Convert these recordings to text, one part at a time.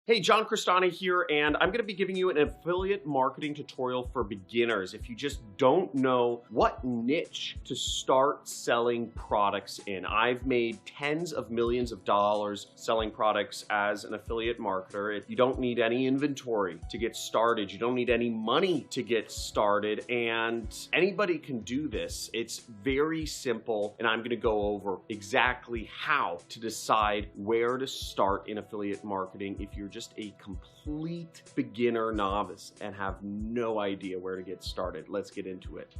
Hey, John Cristani here, and I'm going to be giving you an affiliate marketing tutorial for beginners if you just don't know what niche to start selling products in. I've made tens of millions of dollars selling products as an affiliate marketer. You don't need any inventory to get started. You don't need any money to get started, and anybody can do this. It's very simple, and I'm going to go over exactly how to decide where to start in affiliate marketing if you're just a complete beginner novice and have no idea where to get started. Let's get into it.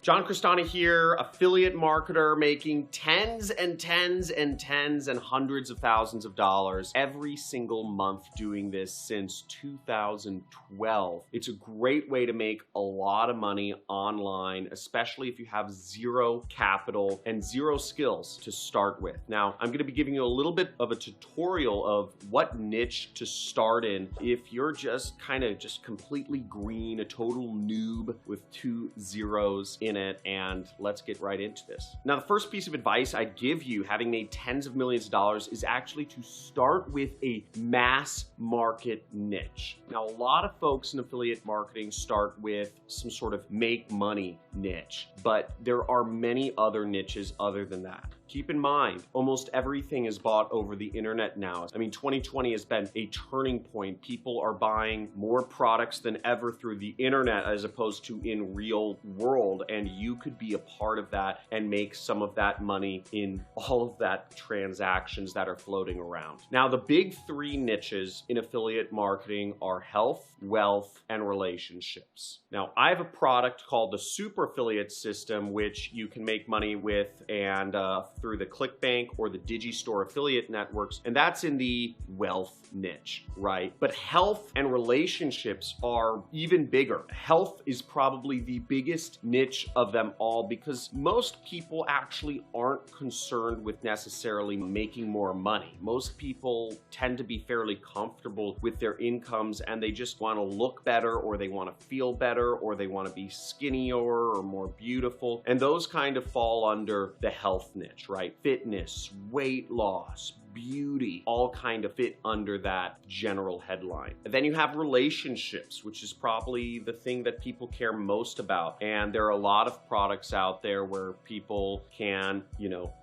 John Cristani here, affiliate marketer, making tens and hundreds of thousands of dollars every single month doing this since 2012. It's a great way to make a lot of money online, especially if you have zero capital and zero skills to start with. Now, I'm going to be giving you a little bit of a tutorial of what niche to start in if you're just completely green, a total noob with 2 zeros in it, and let's get right into this. Now, the first piece of advice I'd give you, having made tens of millions of dollars, is actually to start with a mass market niche. Now, a lot of folks in affiliate marketing start with some sort of make money niche, but there are many other niches other than that. Keep in mind, almost everything is bought over the internet now. I mean, 2020 has been a turning point. People are buying more products than ever through the internet as opposed to in real world, and you could be a part of that and make some of that money in all of that transactions that are floating around. Now, the big 3 niches in affiliate marketing are health, wealth, and relationships. Now, I have a product called the Super Affiliate System, which you can make money with and through the ClickBank or the Digistore affiliate networks, and that's in the wealth niche, right? But health and relationships are even bigger. Health is probably the biggest niche of them all because most people actually aren't concerned with necessarily making more money. Most people tend to be fairly comfortable with their incomes, and they just want to look better, or they want to feel better, or they want to be skinnier or more beautiful, and those kind of fall under the health niche, right? Fitness, weight loss, beauty, all kind of fit under that general headline. And then you have relationships, which is probably the thing that people care most about. And there are a lot of products out there where people can,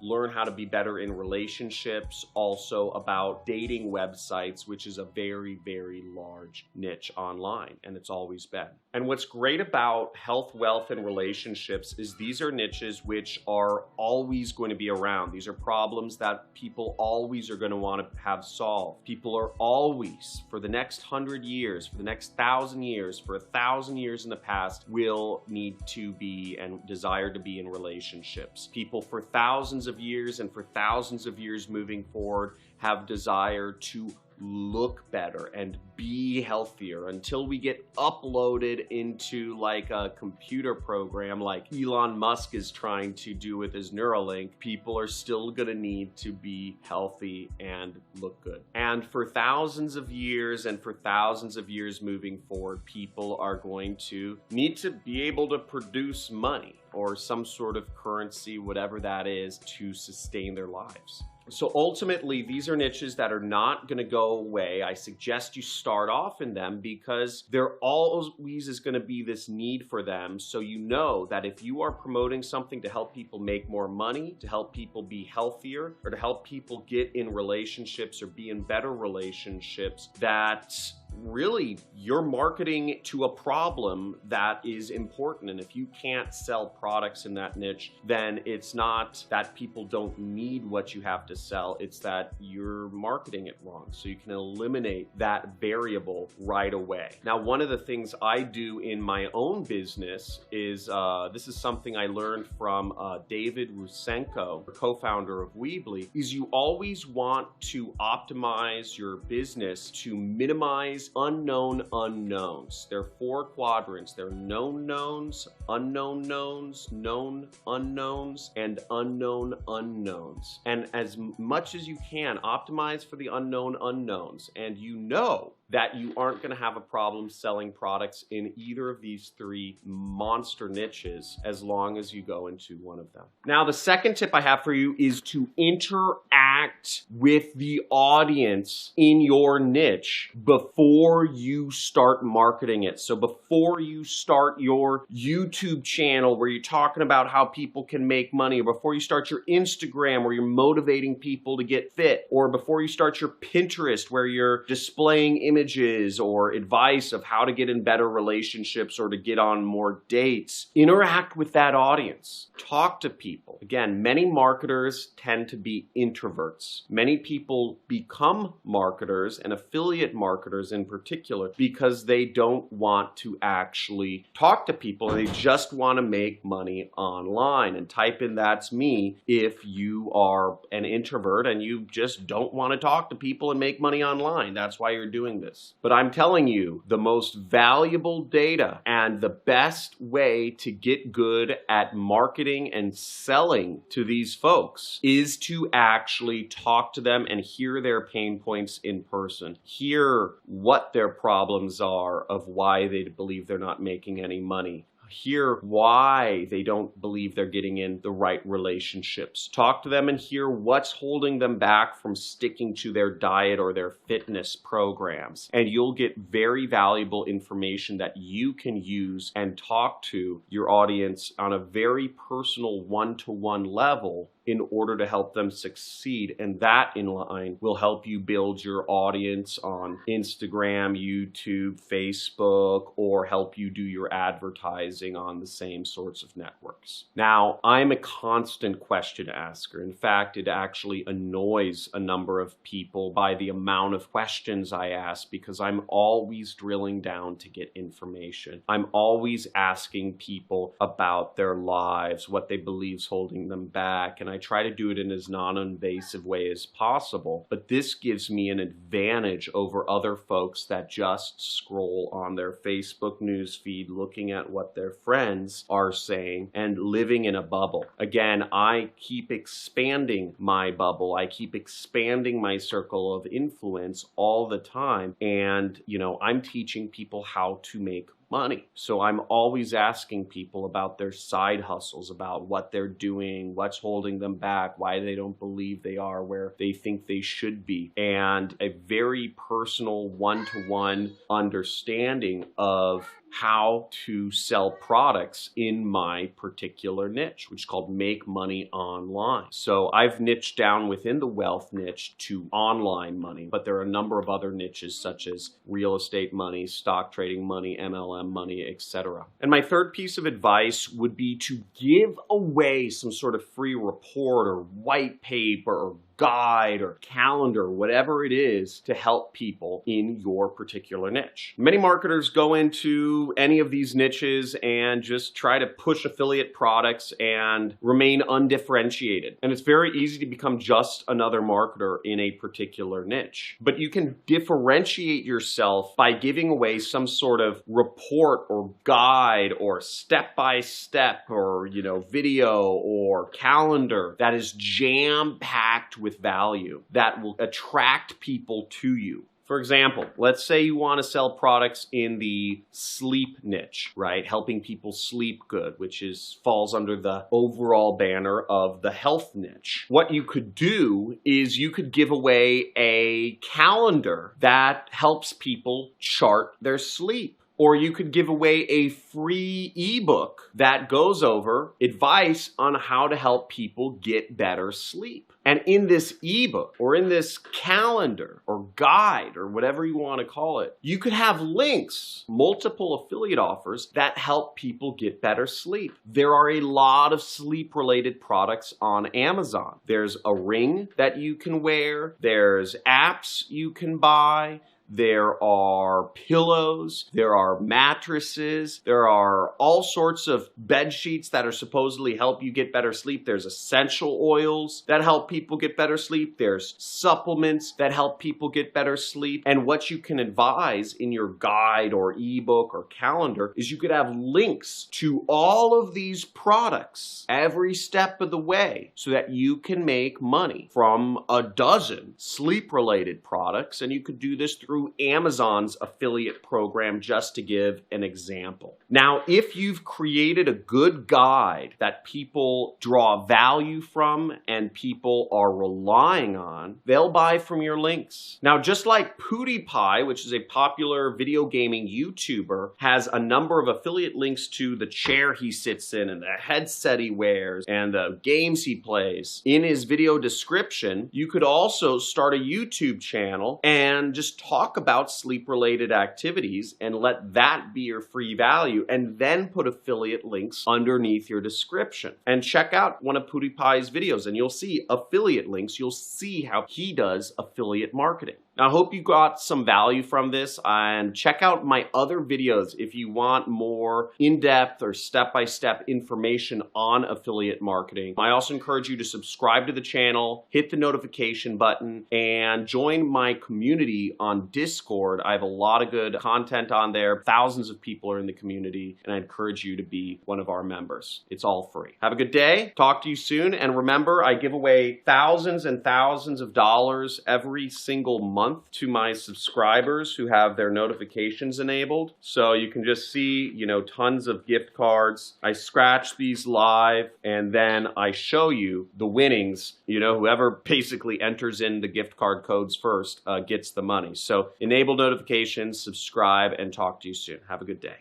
learn how to be better in relationships, also about dating websites, which is a very, very large niche online, and it's always been. And what's great about health, wealth, and relationships is these are niches which are always going to be around. These are problems that people always are going to want to have solved. People are always, for the next 100 years, for the next 1,000 years, for 1,000 years in the past, will need to be and desire to be in relationships. People for thousands of years and for thousands of years moving forward have desire to look better and be healthier until we get uploaded into like a computer program like Elon Musk is trying to do with his Neuralink. People are still gonna need to be healthy and look good. And for thousands of years and for thousands of years moving forward, people are going to need to be able to produce money or some sort of currency, whatever that is, to sustain their lives. So ultimately, these are niches that are not going to go away. I suggest you start off in them because there always is going to be this need for them. So you know that if you are promoting something to help people make more money, to help people be healthier, or to help people get in relationships or be in better relationships, that really you're marketing to a problem that is important. And if you can't sell products in that niche, then it's not that people don't need what you have to sell, it's that you're marketing it wrong. So you can eliminate that variable right away. Now, one of the things I do in my own business is, this is something I learned from David Rusenko, co-founder of Weebly, is you always want to optimize your business to minimize unknown unknowns. There are 4 quadrants. There are known knowns, unknown knowns, known unknowns, and unknown unknowns. And as much as you can, optimize for the unknown unknowns. And you know that you aren't going to have a problem selling products in either of these three monster niches as long as you go into one of them. Now, the second tip I have for you is to interact with the audience in your niche before you start marketing it. So before you start your YouTube channel where you're talking about how people can make money, or before you start your Instagram where you're motivating people to get fit, or before you start your Pinterest where you're displaying images or advice of how to get in better relationships or to get on more dates, interact with that audience. Talk to people. Again, many marketers tend to be introverts. Many people become marketers, and affiliate marketers in particular, because they don't want to actually talk to people and they just want to make money online. And type in "that's me" if you are an introvert and you just don't want to talk to people and make money online. That's why you're doing this. But I'm telling you, the most valuable data and the best way to get good at marketing and selling to these folks is to actually talk to them and hear their pain points in person. Hear what their problems are of why they believe they're not making any money. Hear why they don't believe they're getting in the right relationships. Talk to them and hear what's holding them back from sticking to their diet or their fitness programs. And you'll get very valuable information that you can use and talk to your audience on a very personal one-to-one level in order to help them succeed. And that in line will help you build your audience on Instagram, YouTube, Facebook, or help you do your advertising on the same sorts of networks. Now, I'm a constant question asker. In fact, it actually annoys a number of people by the amount of questions I ask, because I'm always drilling down to get information. I'm always asking people about their lives, what they believe is holding them back, and I try to do it in as non-invasive way as possible. But this gives me an advantage over other folks that just scroll on their Facebook news feed looking at what their friends are saying and living in a bubble. Again, I keep expanding my bubble. I keep expanding my circle of influence all the time. And, I'm teaching people how to make money. So I'm always asking people about their side hustles, about what they're doing, what's holding them back, why they don't believe they are where they think they should be, and a very personal one-to-one understanding of how to sell products in my particular niche, which is called make money online. So I've niched down within the wealth niche to online money, but there are a number of other niches such as real estate money, stock trading money, MLM money, etc. And my third piece of advice would be to give away some sort of free report or white paper or guide or calendar, whatever it is, to help people in your particular niche. Many marketers go into any of these niches and just try to push affiliate products and remain undifferentiated. And it's very easy to become just another marketer in a particular niche. But you can differentiate yourself by giving away some sort of report or guide or step-by-step or, video or calendar that is jam-packed with value that will attract people to you. For example, let's say you want to sell products in the sleep niche, right? Helping people sleep good, which falls under the overall banner of the health niche. What you could do is you could give away a calendar that helps people chart their sleep. Or you could give away a free ebook that goes over advice on how to help people get better sleep. And in this ebook or in this calendar or guide or whatever you want to call it, you could have links, multiple affiliate offers that help people get better sleep. There are a lot of sleep-related products on Amazon. There's a ring that you can wear. There's apps you can buy. There are pillows, there are mattresses, there are all sorts of bed sheets that are supposedly help you get better sleep. There's essential oils that help people get better sleep. There's supplements that help people get better sleep. And what you can advise in your guide or ebook or calendar is you could have links to all of these products every step of the way so that you can make money from a dozen sleep-related products. And you could do this through through Amazon's affiliate program, just to give an example. Now, if you've created a good guide that people draw value from and people are relying on, they'll buy from your links. Now, just like PewDiePie, which is a popular video gaming YouTuber, has a number of affiliate links to the chair he sits in and the headset he wears and the games he plays in his video description, you could also start a YouTube channel and just talk about sleep-related activities and let that be your free value, and then put affiliate links underneath your description. And check out one of PewDiePie's videos and you'll see affiliate links. You'll see how he does affiliate marketing. Now, I hope you got some value from this, and check out my other videos if you want more in-depth or step-by-step information on affiliate marketing. I also encourage you to subscribe to the channel, hit the notification button, and join my community on Discord. I have a lot of good content on there. Thousands of people are in the community, and I encourage you to be one of our members. It's all free. Have a good day. Talk to you soon. And remember, I give away thousands and thousands of dollars every single month to my subscribers who have their notifications enabled. So you can just see, tons of gift cards. I scratch these live and then I show you the winnings. Whoever basically enters in the gift card codes first gets the money. So enable notifications, subscribe, and talk to you soon. Have a good day.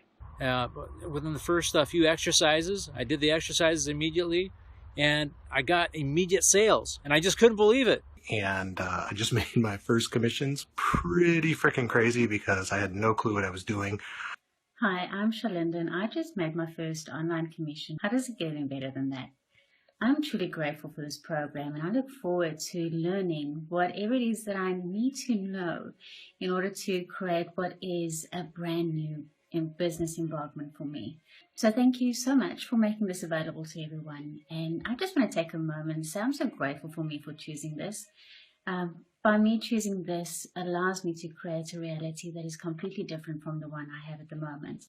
Within the first few exercises, I did the exercises immediately and I got immediate sales and I just couldn't believe it. And I just made my first commissions. Pretty freaking crazy because I had no clue what I was doing. Hi, I'm Shalinda and I just made my first online commission. How does it get any better than that? I'm truly grateful for this program and I look forward to learning whatever it is that I need to know in order to create what is a brand new business involvement for me. So thank you so much for making this available to everyone. And I just want to take a moment and say I'm so grateful for me for choosing this. By me choosing this allows me to create a reality that is completely different from the one I have at the moment.